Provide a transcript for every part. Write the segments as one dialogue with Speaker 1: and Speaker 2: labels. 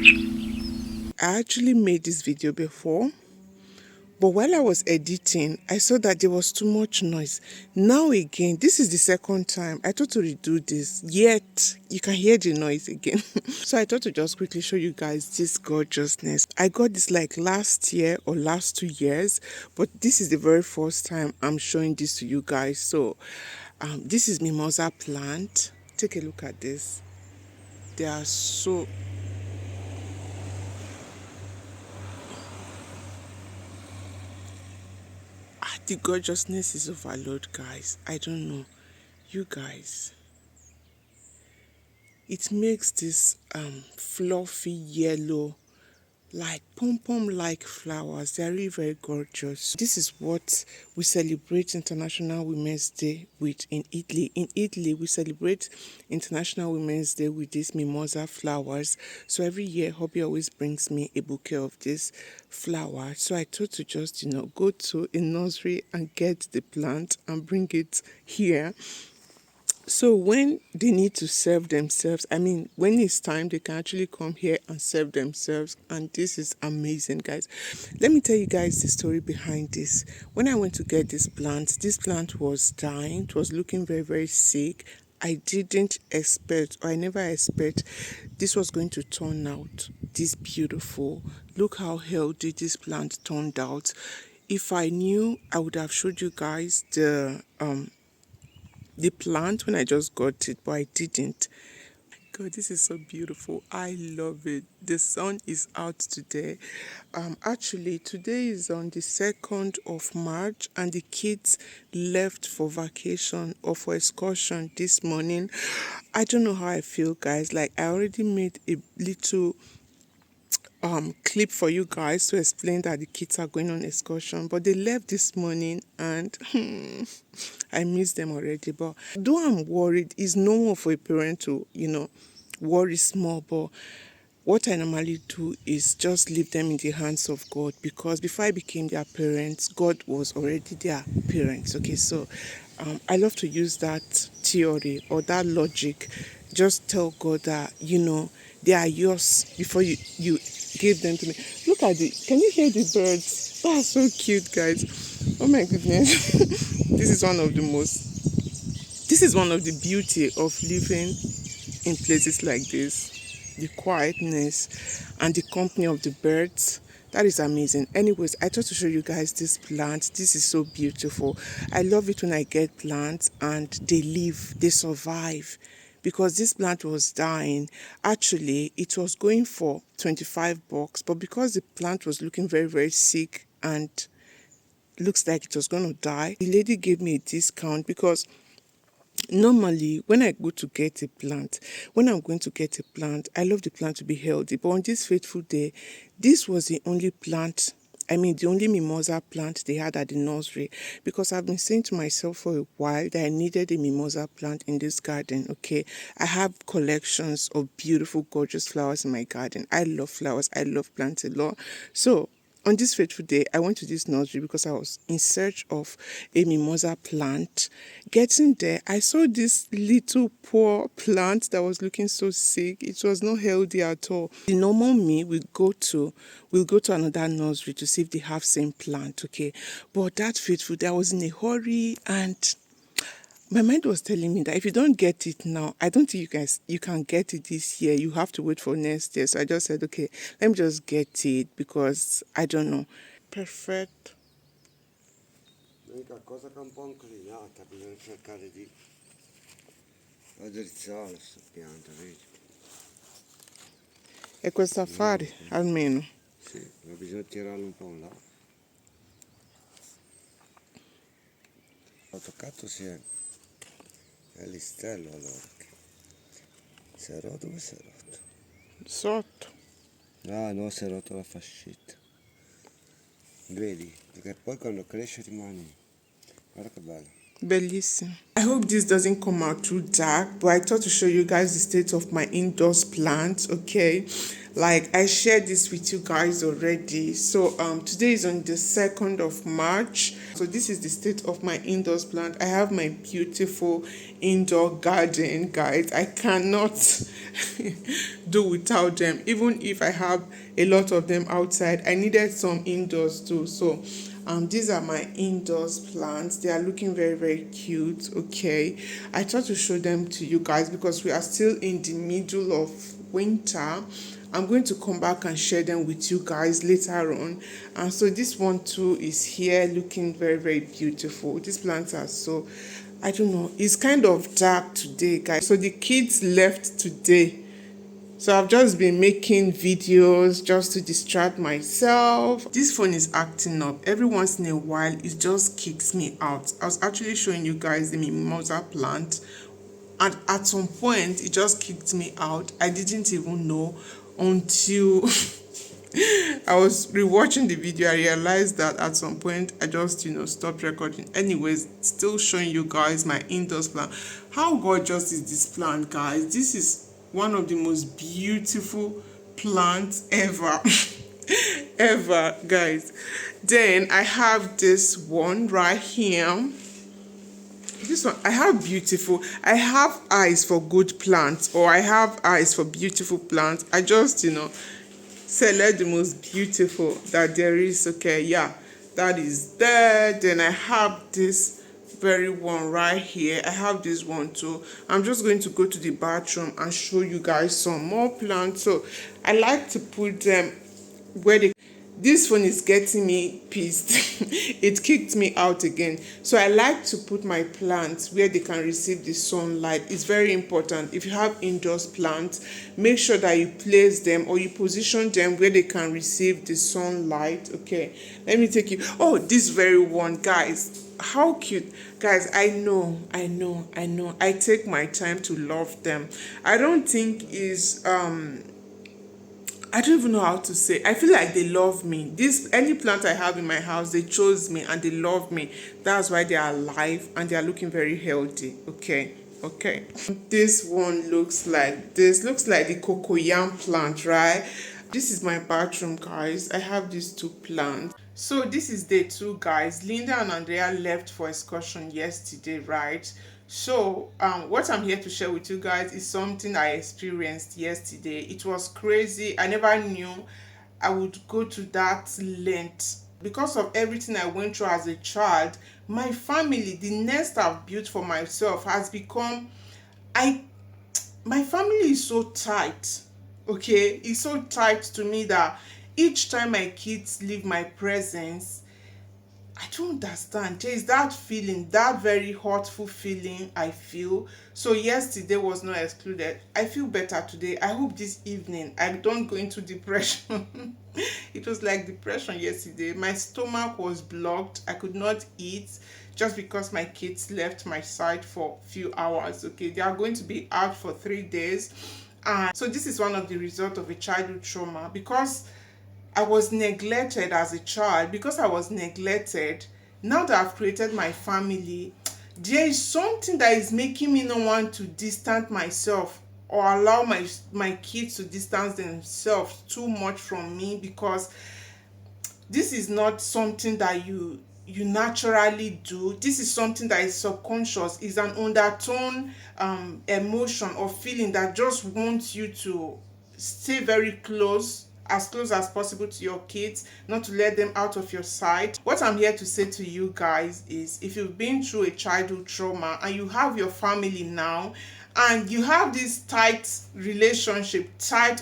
Speaker 1: I actually made this video before, but while I was editing, I saw that there was too much noise. Now again, this is the second time. I thought to redo this, yet you can hear the noise again. So I thought to just quickly show you guys this gorgeousness. I got this like last year or last 2 years, but this is the very first time I'm showing this to you guys. So this is mimosa plant. Take a look at this. They are so... the gorgeousness is overload, guys. I don't know. You guys. It makes this fluffy yellow, like pom-pom like flowers. They're really very gorgeous. This is what we celebrate International Women's Day with in Italy. In Italy, we celebrate International Women's Day with these mimosa flowers. So every year, hubby always brings me a bouquet of this flower. So I thought to just, go to a nursery and get the plant and bring it here. So when they need to serve themselves, when it's time, they can actually come here and serve themselves. And this is amazing, guys. Let me tell you guys the story behind this. When I went to get this plant was dying. It was looking very, very sick. I didn't expect, or I never expect this was going to turn out this beautiful. Look how healthy this plant turned out. If I knew, I would have showed you guys the plant when I just got it, but I didn't. God, this is so beautiful. I love it. The sun is out today. Actually, today is on the 2nd of March, and the kids left for vacation or for excursion this morning. I don't know how I feel, guys. Like, I already made a little clip for you guys to explain that the kids are going on excursion, but they left this morning and I miss them already. But though I'm worried, it's normal for a parent to worry small, but what I normally do is just leave them in the hands of God, because before I became their parents, God was already their parents. Okay, so I love to use that theory or that logic. Just tell God that they are yours before you gave them to me. Look at it. Can you hear the birds? That's so cute, guys. Oh my goodness. This is one of the beauty of living in places like this. The quietness and the company of the birds. That is amazing. Anyways, I thought to show you guys this plant. This is so beautiful. I love it when I get plants and they live, they survive. Because this plant was dying. Actually, it was going for $25, but because the plant was looking very, very sick and looks like it was going to die, the lady gave me a discount, because normally when I'm going to get a plant, I love the plant to be healthy. But on this fateful day, this was the only plant, the only mimosa plant they had at the nursery, because I've been saying to myself for a while that I needed a mimosa plant in this garden. Okay, I have collections of beautiful, gorgeous flowers in my garden. I love flowers. I love plants a lot. So on this fateful day, I went to this nursery because I was in search of a mimosa plant. Getting there, I saw this little poor plant that was looking so sick. It was not healthy at all. The normal me will go to another nursery to see if they have same plant, okay? But that fateful day, I was in a hurry, and my mind was telling me that if you don't get it now, I don't think you can get it this year. You have to wait for next year. So I just said, okay, let me just get it, because I don't know. Perfect.
Speaker 2: L'unica cosa che è un po' inclinata, bisogna cercare di raddrizzare questa pianta, vedi?
Speaker 1: E questo affare, almeno.
Speaker 2: Sì, ma bisogna tirarlo un po' in là. Ho toccato è l'istello allora. Si è rotto, dove si è rotto?
Speaker 1: Sotto.
Speaker 2: Ah no, si è rotto la fascetta. Vedi? Perché poi quando cresce rimane. Guarda che bello.
Speaker 1: Bellissimo. I hope this doesn't come out too dark, but I thought to show you guys the state of my indoors plants, okay? Like I shared this with you guys already. So today is on the 2nd of March. So this is the state of my indoors plant. I have my beautiful indoor garden, guys. I cannot do without them. Even if I have a lot of them outside, I needed some indoors too. So these are my indoors plants. They are looking very, very cute. Okay, I thought to show them to you guys because we are still in the middle of winter. I'm going to come back and share them with you guys later on. And so this one too is here looking very, very beautiful. These plants are so, I don't know, it's kind of dark today, guys. So the kids left today. So I've just been making videos just to distract myself. This phone is acting up. Every once in a while, it just kicks me out. I was actually showing you guys the mimosa plant. And at some point, it just kicked me out. I didn't even know until I was rewatching the video. I realized that at some point, I just, stopped recording. Anyways, still showing you guys my indoors plant. How gorgeous is this plant, guys? This is one of the most beautiful plants ever. Ever, guys. Then I have this one right here. This one, I have eyes for good plants, or I have eyes for beautiful plants. I just, select the most beautiful that there is. Okay, yeah, that is there. Then I have this very one right here. I have this one too. I'm just going to go to the bathroom and show you guys some more plants. So I like to put them where they, this one is getting me pissed. It kicked me out again. So I like to put my plants where they can receive the sunlight. It's very important. If you have indoors plants, make sure that you place them or you position them where they can receive the sunlight. Okay, let me take you. Oh, this very one, guys. How cute. Guys, I know. I take my time to love them. I don't think is I don't even know how to say. I feel like they love me. This any plant I have in my house, they chose me and they love me. That's why they are alive and they are looking very healthy. Okay. This one looks like this. Looks like the cocoyam plant, right? This is my bathroom, guys. I have these two plants. So this is day 2, guys. Linda and Andrea left for excursion yesterday, right? So what I'm here to share with you guys is something I experienced yesterday. It was crazy. I never knew I would go to that length. Because of everything I went through as a child, my family, the nest I've built for myself has become, my family is so tight. Okay, it's so tight to me that each time my kids leave my presence, I don't understand. There is that feeling, that very hurtful feeling I feel. So yesterday was not excluded. I feel better today. I hope this evening I don't go into depression. It was like depression yesterday. My stomach was blocked. I could not eat just because my kids left my side for a few hours. Okay, they are going to be out for 3 days. And so this is one of the results of a childhood trauma, because I was neglected as a child. Because I was neglected, now that I've created my family, there is something that is making me not want to distance myself or allow my kids to distance themselves too much from me, because this is not something that you naturally do. This is something that is subconscious, is an undertone emotion or feeling that just wants you to stay very close as possible to your kids, not to let them out of your sight. What I'm here to say to you guys is, if you've been through a childhood trauma and you have your family now, and you have this tight relationship,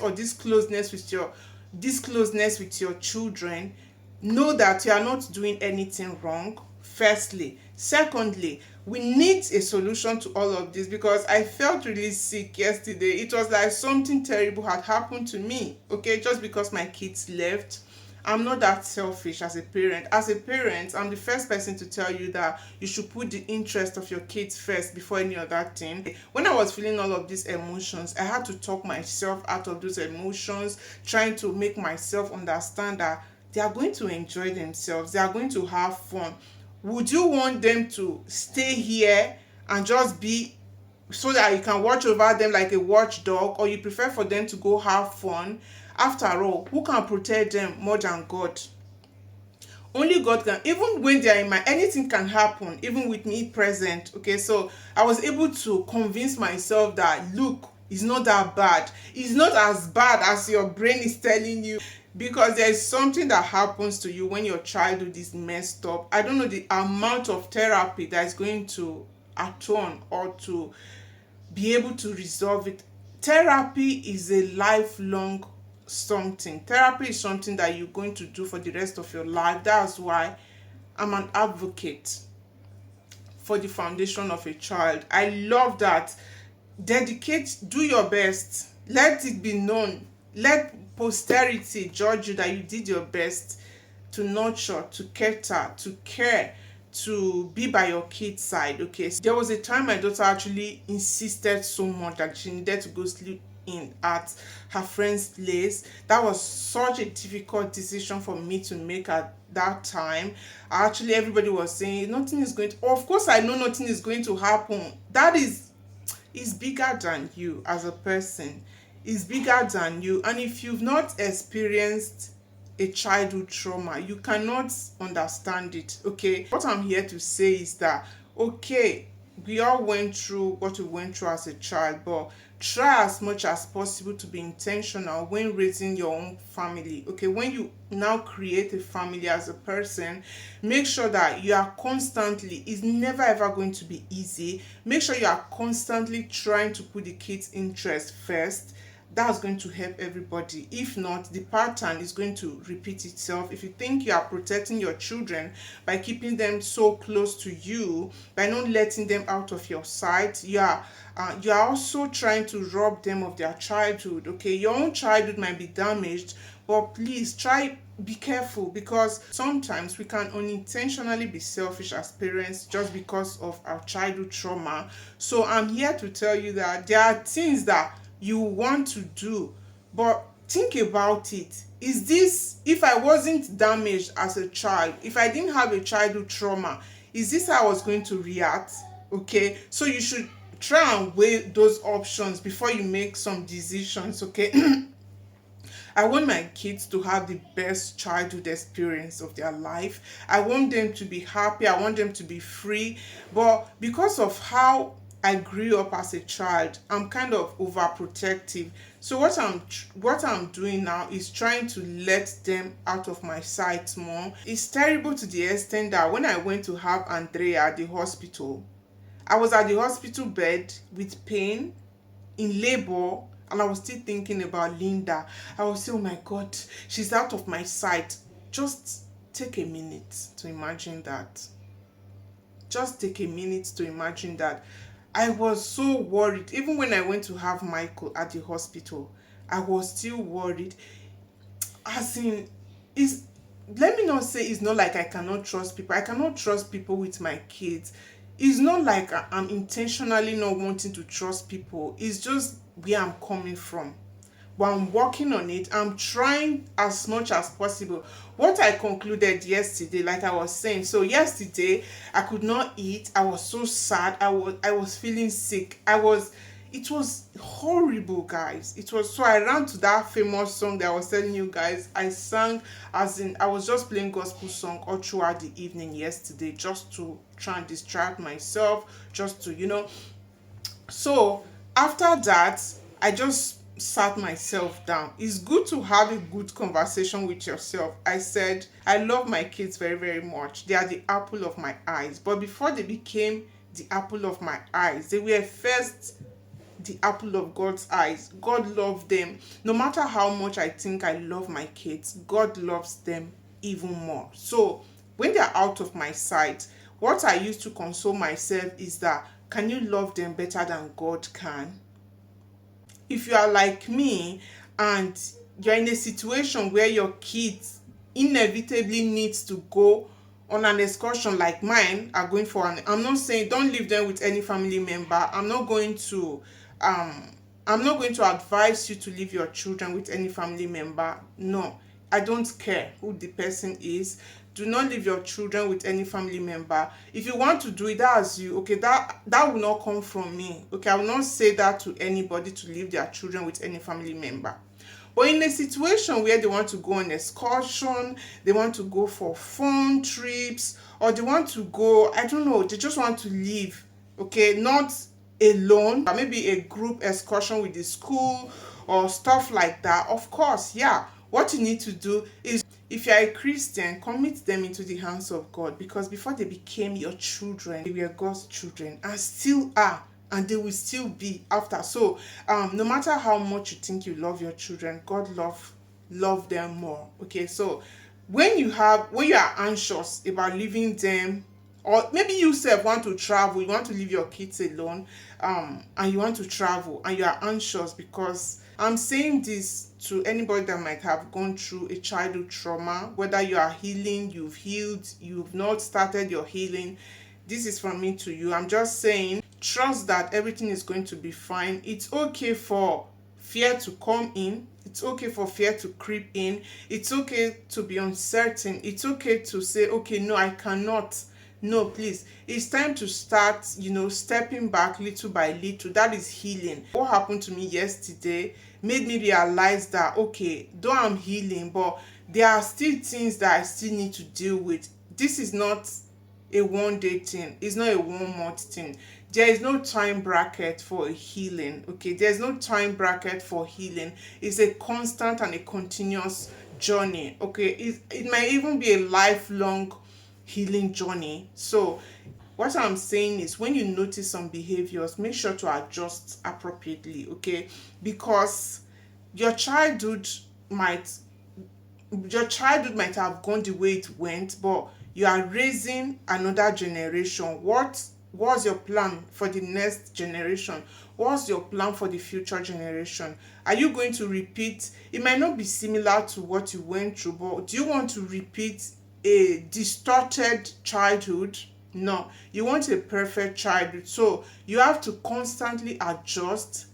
Speaker 1: or this closeness with your children, know that you are not doing anything wrong, firstly. Secondly, we need a solution to all of this, because I felt really sick yesterday. It was like something terrible had happened to me, okay, just because my kids left. I'm not that selfish as a parent. As a parent, I'm the first person to tell you that you should put the interest of your kids first before any other thing. When I was feeling all of these emotions, I had to talk myself out of those emotions, trying to make myself understand that they are going to enjoy themselves, they are going to have fun. Would you want them to stay here and just be so that you can watch over them like a watchdog, or you prefer for them to go have fun? After all, who can protect them more than God? Only God can. Even when they are in my, anything can happen even with me present. Okay, so I was able to convince myself that, look, it's not that bad, it's not as bad as your brain is telling you, because there's something that happens to you when your childhood is messed up. I don't know the amount of therapy that is going to atone or to be able to resolve it. Therapy is a lifelong something. Therapy is something that you're going to do for the rest of your life. That's why I'm an advocate for the foundation of a child. I love that. Dedicate, do your best. Let it be known. Let posterity judge you that you did your best to nurture, to cater, to care, to be by your kid's side. Okay, so there was a time my daughter actually insisted so much that she needed to go sleep in at her friend's place. That was such a difficult decision for me to make at that time. Actually, everybody was saying nothing is going to, of course I know nothing is going to happen. That is bigger than you as a person, is bigger than you. And if you've not experienced a childhood trauma, you cannot understand it. Okay, what I'm here to say is that, okay, we all went through what we went through as a child, but try as much as possible to be intentional when raising your own family. Okay, when you now create a family as a person, make sure that you are constantly, it's never ever going to be easy, make sure you are constantly trying to put the kids' interest first. That's going to help everybody. If not, the pattern is going to repeat itself. If you think you are protecting your children by keeping them so close to you, by not letting them out of your sight, you are also trying to rob them of their childhood. Okay, your own childhood might be damaged, but please try, be careful, because sometimes we can unintentionally be selfish as parents just because of our childhood trauma. So I'm here to tell you that there are things that you want to do, but think about it. Is this, if I wasn't damaged as a child, if I didn't have a childhood trauma, is this how I was going to react? Okay, so you should try and weigh those options before you make some decisions. Okay, I want my kids to have the best childhood experience of their life. I want them to be happy. I want them to be free. But because of how I grew up as a child, I'm kind of overprotective. So what I'm doing now is trying to let them out of my sight more. It's terrible to the extent that when I went to have Andrea at the hospital, I was at the hospital bed with pain, in labor, and I was still thinking about Linda. I was saying, oh my God, she's out of my sight. Just take a minute to imagine that. Just take a minute to imagine that. I was so worried. Even when I went to have Michael at the hospital, I was still worried. As in, is, let me not say it's not like I cannot trust people. I cannot trust people with my kids. It's not like I'm intentionally not wanting to trust people. It's just where I'm coming from. But I'm working on it. I'm trying as much as possible. What I concluded yesterday, like I was saying, so yesterday I could not eat. I was so sad. I was feeling sick. It was horrible, guys. It was, so I ran to that famous song that I was telling you guys. I sang, as in, I was just playing gospel song all throughout the evening yesterday, just to try and distract myself, just to, so after that, I just sat myself down. It's good to have a good conversation with yourself. I said, I love my kids very, very much. They are the apple of my eyes. But before they became the apple of my eyes, they were first the apple of God's eyes. God loved them. No matter how much I think I love my kids, God loves them even more. So when they're out of my sight, what I used to console myself is that, can you love them better than God can? If you are like me and you're in a situation where your kids inevitably needs to go on an excursion like mine are going for, an, I'm not saying don't leave them with any family member. Um I'm not going to advise you to leave your children with any family member. No, I don't care who the person is. Do not leave your children with any family member. If you want to do it, that's you. Okay, that will not come from me. Okay, I will not say that to anybody, to leave their children with any family member. But in a situation where they want to go on excursion, they want to go for fun trips, or they want to go, I don't know, they just want to leave, okay, not alone, but maybe a group excursion with the school or stuff like that. Of course, yeah, what you need to do is, if you are a Christian, commit them into the hands of God, because before they became your children, they were God's children and still are, and they will still be after. So no matter how much you think you love your children, God love them more. Okay, so when you are anxious about leaving them, or maybe you yourself want to travel, you want to leave your kids alone, and you want to travel and you are anxious, because I'm saying this to anybody that might have gone through a childhood trauma, whether you are healing, you've healed, you've not started your healing. This is from me to you. I'm just saying, trust that everything is going to be fine. It's okay for fear to come in. It's okay for fear to creep in. It's okay to be uncertain. It's okay to say, okay, no, I cannot. No, please. It's time to start, stepping back little by little. That is healing. What happened to me yesterday made me realize that, okay, though I'm healing, but there are still things that I still need to deal with. This is not a one-day thing. It's not a 1 month thing. There is no time bracket for healing. Okay, there's no time bracket for healing. It's a constant and a continuous journey. Okay, it might even be a lifelong healing journey. So what I'm saying is, when you notice some behaviors, make sure to adjust appropriately. Okay, because your childhood might have gone the way it went, but you are raising another generation. What's your plan for the next generation? What's your plan for the future generation? Are you going to repeat? It might not be similar to what you went through, but do you want to repeat a distorted childhood? No, you want a perfect childhood. So you have to constantly adjust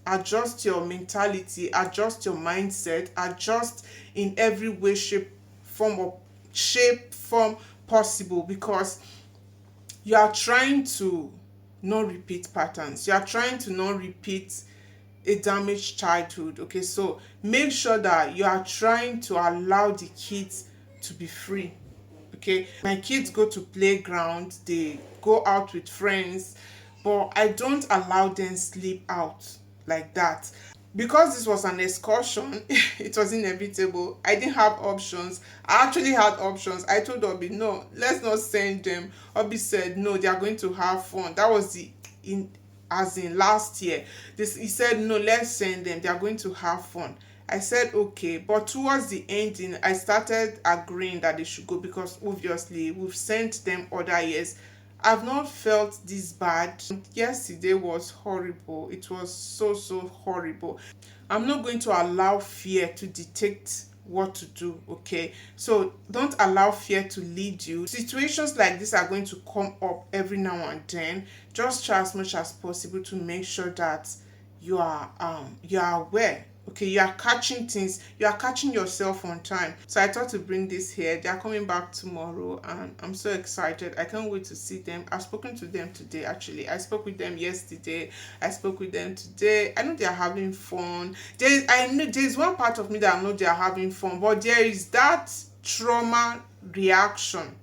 Speaker 1: your mentality, adjust your mindset, adjust in every way, shape, form possible, because you are trying to not repeat patterns. You are trying to not repeat a damaged childhood. Okay, so make sure that you are trying to allow the kids to be free. Okay, my kids go to playground, they go out with friends, but I don't allow them sleep out like that. Because this was an excursion, it was inevitable. I didn't have options. I actually had options. I told Obi, no, let's not send them. Obi said, no, they are going to have fun. That was as in last year. He said, no, let's send them. They are going to have fun. I said, okay. But towards the ending, I started agreeing that they should go, because obviously we've sent them other years. I've not felt this bad. Yesterday was horrible. It was so horrible. I'm not going to allow fear to dictate what to do. Okay, so don't allow fear to lead you. Situations like this are going to come up every now and then. Just try as much as possible to make sure that you are aware. Okay, you are catching things, you are catching yourself on time. So I thought to bring this here. They are coming back tomorrow and I'm so excited. I can't wait to see them. I've spoken to them today. Actually, I spoke with them yesterday, I spoke with them today. I know they are having fun. I know there's one part of me that I know they are having fun, but there is that trauma reaction.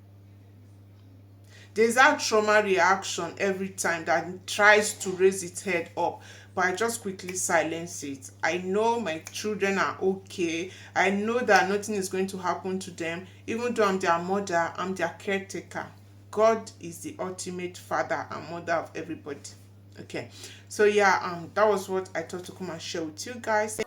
Speaker 1: There's that trauma reaction every time that tries to raise its head up, but I just quickly silence it. I know my children are okay. I know that nothing is going to happen to them. Even though I'm their mother, I'm their caretaker. God is the ultimate father and mother of everybody. Okay, so yeah, that was what I thought to come and share with you guys.